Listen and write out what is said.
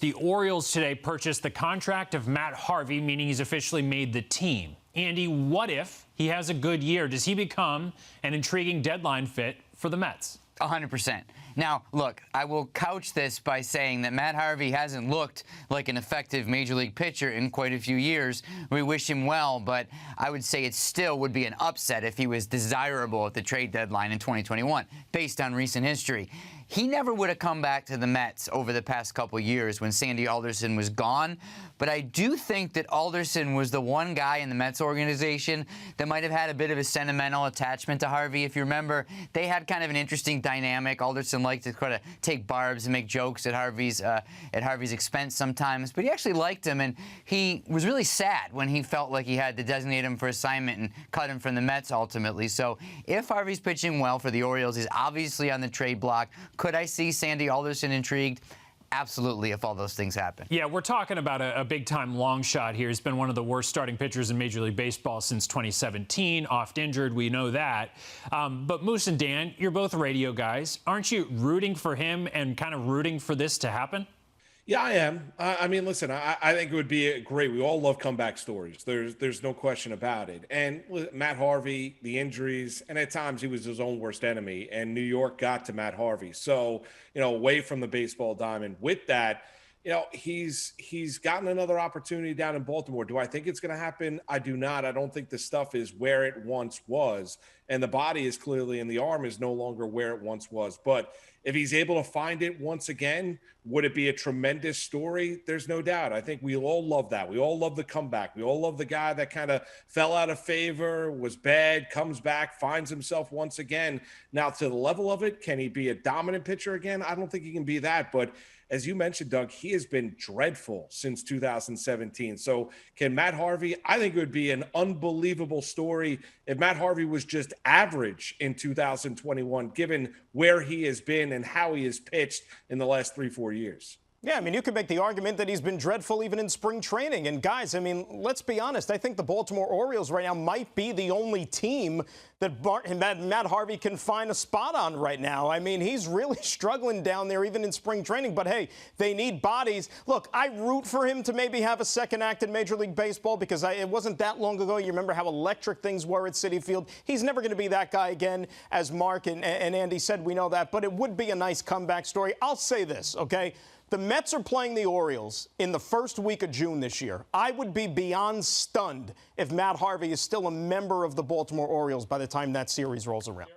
The Orioles today purchased the contract of Matt Harvey, meaning he's officially made the team. Andy, what if he has a good year? Does he become an intriguing deadline fit for the Mets? 100%. Now, look, I will couch this by saying that Matt Harvey hasn't looked like an effective Major League pitcher in quite a few years. We wish him well, but I would say it still would be an upset if he was desirable at the trade deadline in 2021, based on recent history. He never would have come back to the Mets over the past couple years when Sandy Alderson was gone, but I do think that Alderson was the one guy in the Mets organization that might have had a bit of a sentimental attachment to Harvey. If you remember, they had kind of an interesting dynamic. Alderson liked to kind of take barbs and make jokes at Harvey's expense sometimes, but he actually liked him, and he was really sad when he felt like he had to designate him for assignment and cut him from the Mets ultimately. So if Harvey's pitching well for the Orioles, he's obviously on the trade block. Could I see Sandy Alderson intrigued? Absolutely, if all those things happen. Yeah, we're talking about a big-time long shot here. He's been one of the worst starting pitchers in Major League Baseball since 2017, oft injured, we know that. But Moose and Dan, you're both radio guys. Aren't you rooting for him and kind of rooting for this to happen? Yeah, I am. I mean, listen, I think it would be great. We all love comeback stories. There's no question about it. And Matt Harvey, the injuries, and at times he was his own worst enemy. And New York got to Matt Harvey. So, away from the baseball diamond. With that, he's gotten another opportunity down in Baltimore. Do I think it's going to happen? I do not. I don't think the stuff is where it once was. And the body is clearly, and the arm is no longer where it once was. But if he's able to find it once again, would it be a tremendous story? There's no doubt. I think we all love that. We all love the comeback. We all love the guy that kind of fell out of favor, was bad, comes back, finds himself once again. Now, to the level of it, can he be a dominant pitcher again? I don't think he can be that. But as you mentioned, Doug, he has been dreadful since 2017. So can Matt Harvey? I think it would be an unbelievable story if Matt Harvey was just average in 2021, given where he has been and how he has pitched in the last 3-4 years. Yeah, I mean, you could make the argument that he's been dreadful even in spring training. And, guys, I mean, let's be honest. I think the Baltimore Orioles right now might be the only team that Matt Harvey can find a spot on right now. I mean, he's really struggling down there even in spring training. But, hey, they need bodies. Look, I root for him to maybe have a second act in Major League Baseball because it wasn't that long ago. You remember how electric things were at Citi Field. He's never going to be that guy again, as Mark and Andy said. We know that. But it would be a nice comeback story. I'll say this, okay? The Mets are playing the Orioles in the first week of June this year. I would be beyond stunned if Matt Harvey is still a member of the Baltimore Orioles by the time that series rolls around.